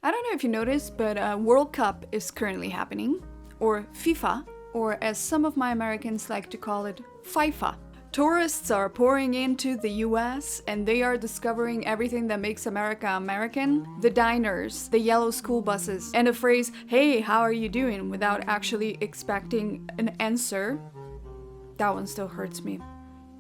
I don't know if you noticed, but World Cup is currently happening, or FIFA, or as some of my Americans like to call it, FIFA. Tourists are pouring into the US and they are discovering everything that makes America American. The diners, the yellow school buses, and the phrase, "Hey, how are you doing?" without actually expecting an answer. That one still hurts me.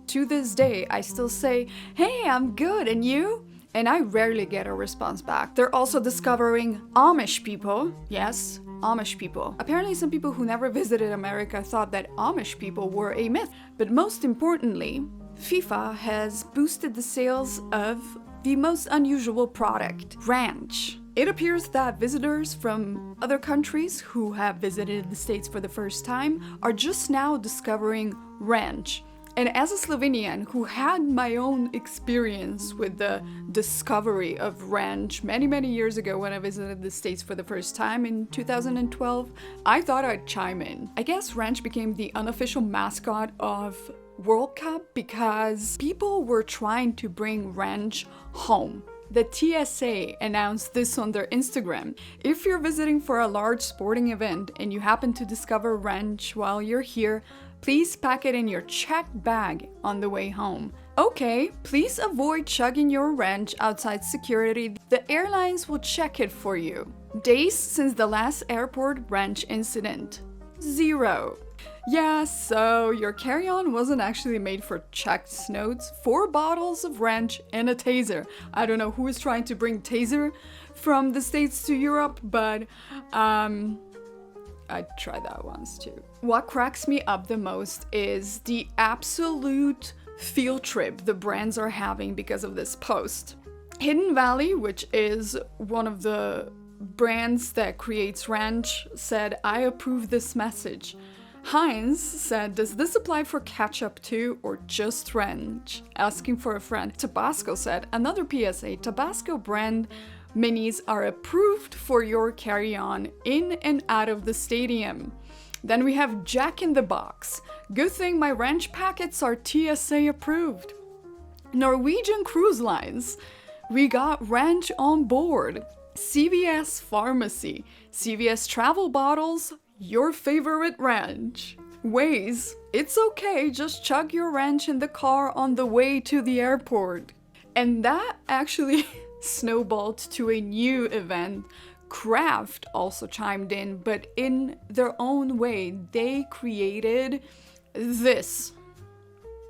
To this day, I still say, "Hey, I'm good, and you?" And I rarely get a response back. They're also discovering Amish people. Yes, Amish people. Apparently some people who never visited America thought that Amish people were a myth. But most importantly, FIFA has boosted the sales of the most unusual product, ranch. It appears that visitors from other countries who have visited the States for the first time are just now discovering ranch. And as a Slovenian who had my own experience with the discovery of ranch many years ago when I visited the States for the first time in 2012, I thought I'd chime in. I guess ranch became the unofficial mascot of World Cup because people were trying to bring ranch home. The TSA announced this on their Instagram. If you're visiting for a large sporting event and you happen to discover ranch while you're here, please pack it in your checked bag on the way home. Okay, please avoid chugging your ranch outside security. The airlines will check it for you. Days since the last airport ranch incident. 0. Yeah, so your carry-on wasn't actually made for checked notes. 4 bottles of ranch and a taser. I don't know who is trying to bring taser from the States to Europe, but I tried that once too. What cracks me up the most is the absolute field trip the brands are having because of this post. Hidden Valley, which is one of the brands that creates ranch, said, "I approve this message." Heinz said, "Does this apply for ketchup too, or just ranch?" Asking for a friend. Tabasco said, "Another PSA, Tabasco brand minis are approved for your carry-on in and out of the stadium." Then we have Jack in the Box. "Good thing my ranch packets are TSA approved." Norwegian Cruise Lines. "We got ranch on board." CVS Pharmacy. "CVS travel bottles, your favorite ranch." Waze. "It's okay, just chug your ranch in the car on the way to the airport." And that actually snowballed to a new event. Kraft also chimed in, but in their own way, they created this.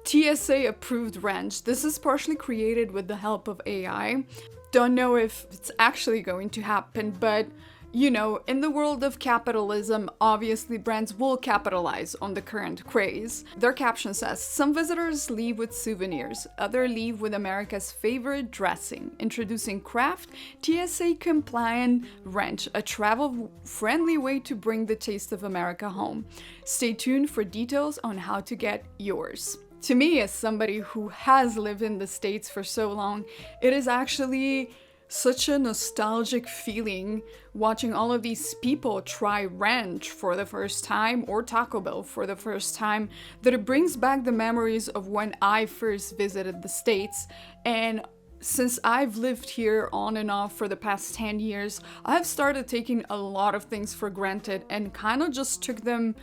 TSA approved ranch. This is partially created with the help of AI. Don't know if it's actually going to happen, but you know, in the world of capitalism, obviously brands will capitalize on the current craze. Their caption says, "Some visitors leave with souvenirs, others leave with America's favorite dressing. Introducing Kraft TSA-compliant ranch, a travel-friendly way to bring the taste of America home. Stay tuned for details on how to get yours." To me, as somebody who has lived in the States for so long, it is actually such a nostalgic feeling watching all of these people try ranch for the first time or Taco Bell for the first time, that it brings back the memories of when I first visited the States. And since I've lived here on and off for the past 10 years, I've started taking a lot of things for granted and kind of just took them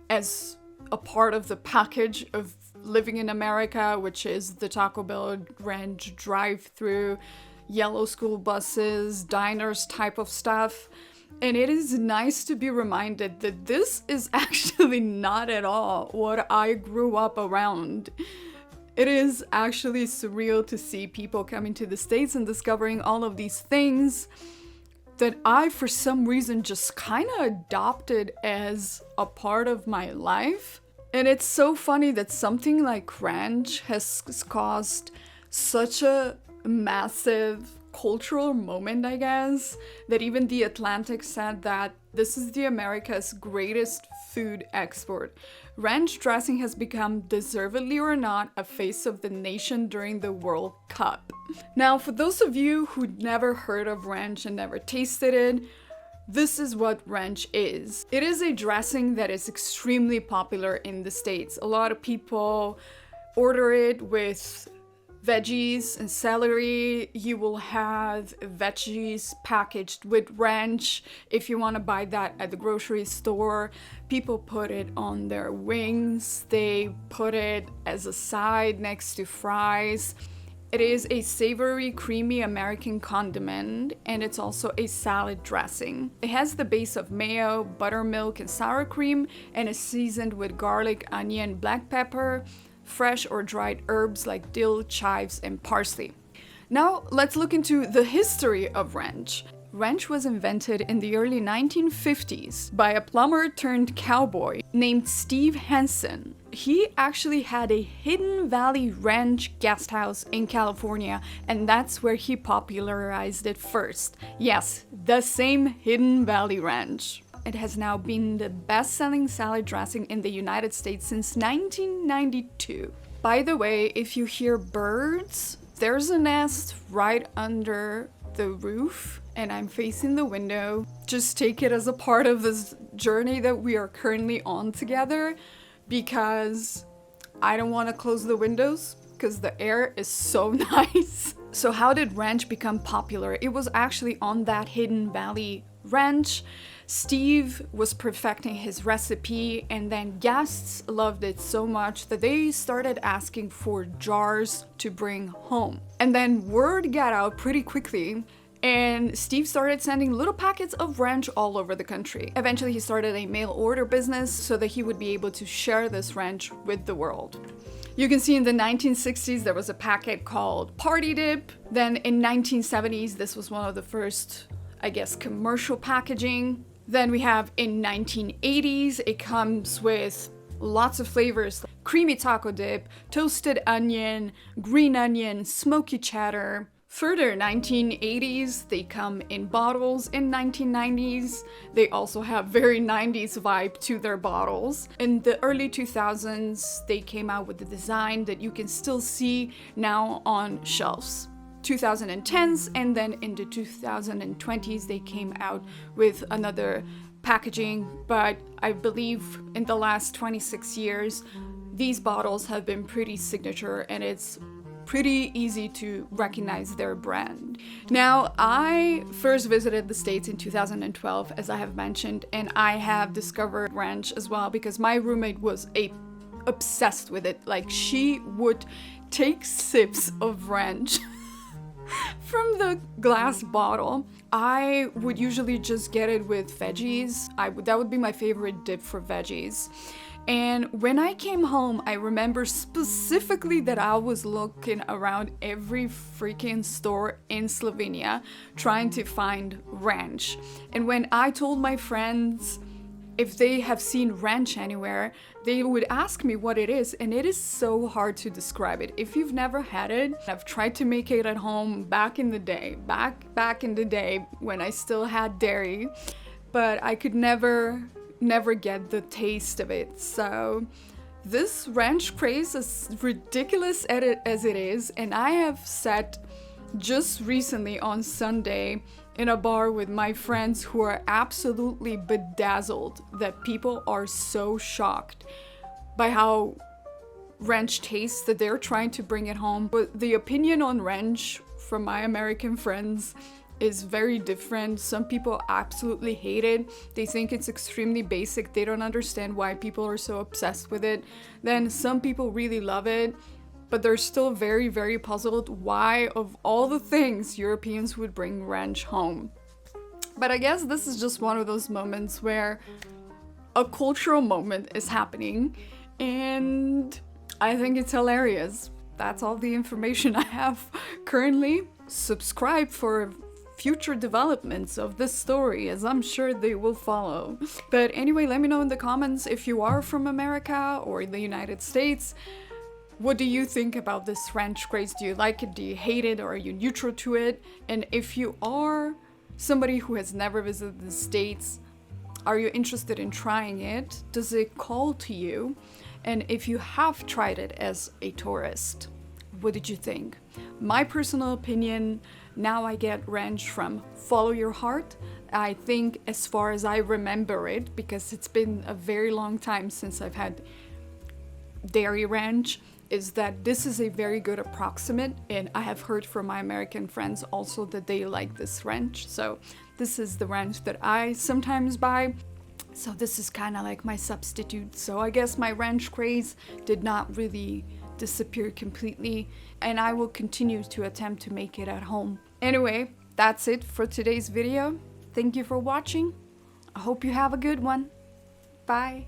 as a part of the package of living in America, which is the Taco Bell ranch drive-through, yellow school buses, diners type of stuff. And it is nice to be reminded that this is actually not at all what I grew up around. It is actually surreal to see people coming to the States and discovering all of these things that I, for some reason, just kind of adopted as a part of my life. And it's so funny that something like ranch has caused such a massive cultural moment, I guess, that even The Atlantic said that this is the America's greatest food export. Ranch dressing has become, deservedly or not, a face of the nation during the World Cup. Now, for those of you who'd never heard of ranch and never tasted it, this is what ranch is. It is a dressing that is extremely popular in the States. A lot of people order it with veggies and celery. You will have veggies packaged with ranch if you want to buy that at the grocery store. People put it on their wings. They put it as a side next to fries. It is a savory, creamy American condiment, and it's also a salad dressing. It has the base of mayo, buttermilk, and sour cream, and is seasoned with garlic, onion, black pepper, fresh or dried herbs like dill, chives, and parsley. Now, let's look into the history of ranch. Ranch was invented in the early 1950s by a plumber turned cowboy named Steve Hansen. He actually had a Hidden Valley Ranch guest house in California, and that's where he popularized it first. Yes, the same Hidden Valley Ranch. It has now been the best-selling salad dressing in the United States since 1992. By the way, if you hear birds, there's a nest right under the roof, and I'm facing the window. Just take it as a part of this journey that we are currently on together, because I don't want to close the windows because the air is so nice. So how did ranch become popular? It was actually on that Hidden Valley Ranch. Steve was perfecting his recipe, and then guests loved it so much that they started asking for jars to bring home. And then word got out pretty quickly, and Steve started sending little packets of ranch all over the country. Eventually, he started a mail order business so that he would be able to share this ranch with the world. You can see in the 1960s, there was a packet called Party Dip. Then in 1970s, this was one of the first, I guess, commercial packaging. Then we have in 1980s, it comes with lots of flavors: creamy taco dip, toasted onion, green onion, smoky cheddar. Further, 1980s, they come in bottles. In 1990s, they also have very 90s vibe to their bottles. In the early 2000s, they came out with the design that you can still see now on shelves. 2010s, and then in the 2020s, they came out with another packaging, but I believe in the last 26 years, these bottles have been pretty signature, and it's pretty easy to recognize their brand. Now, I first visited the States in 2012, as I have mentioned, and I have discovered ranch as well because my roommate was obsessed with it. Like, she would take sips of ranch from the glass bottle. I would usually just get it with veggies. That would be my favorite dip for veggies. And when I came home, I remember specifically that I was looking around every freaking store in Slovenia trying to find ranch. And when I told my friends if they have seen ranch anywhere, they would ask me what it is, and it is so hard to describe it. If you've never had it, I've tried to make it at home back in the day, back in the day when I still had dairy, but I could never get the taste of it. So this ranch craze, as ridiculous as it is, and I have sat just recently on Sunday in a bar with my friends who are absolutely bedazzled that people are so shocked by how ranch tastes that they're trying to bring it home. But the opinion on ranch from my American friends is very different. Some people absolutely hate it. They think it's extremely basic. They don't understand why people are so obsessed with it. Then some people really love it, but they're still very, very puzzled why, of all the things, Europeans would bring ranch home. But I guess this is just one of those moments where a cultural moment is happening, and I think it's hilarious. That's all the information I have currently. Subscribe for future developments of this story, as I'm sure they will follow. But anyway, let me know in the comments if you are from America or the United States. What do you think about this ranch craze? Do you like it? Do you hate it? Or are you neutral to it? And if you are somebody who has never visited the States, are you interested in trying it? Does it call to you? And if you have tried it as a tourist, what did you think? My personal opinion, now I get ranch from Follow Your Heart. I think, as far as I remember it, because it's been a very long time since I've had dairy ranch, is that this is a very good approximate, and I have heard from my American friends also that they like this ranch. So this is the ranch that I sometimes buy. So this is kind of like my substitute. So I guess my ranch craze did not really disappear completely, and I will continue to attempt to make it at home. Anyway, that's it for today's video. Thank you for watching. I hope you have a good one. Bye.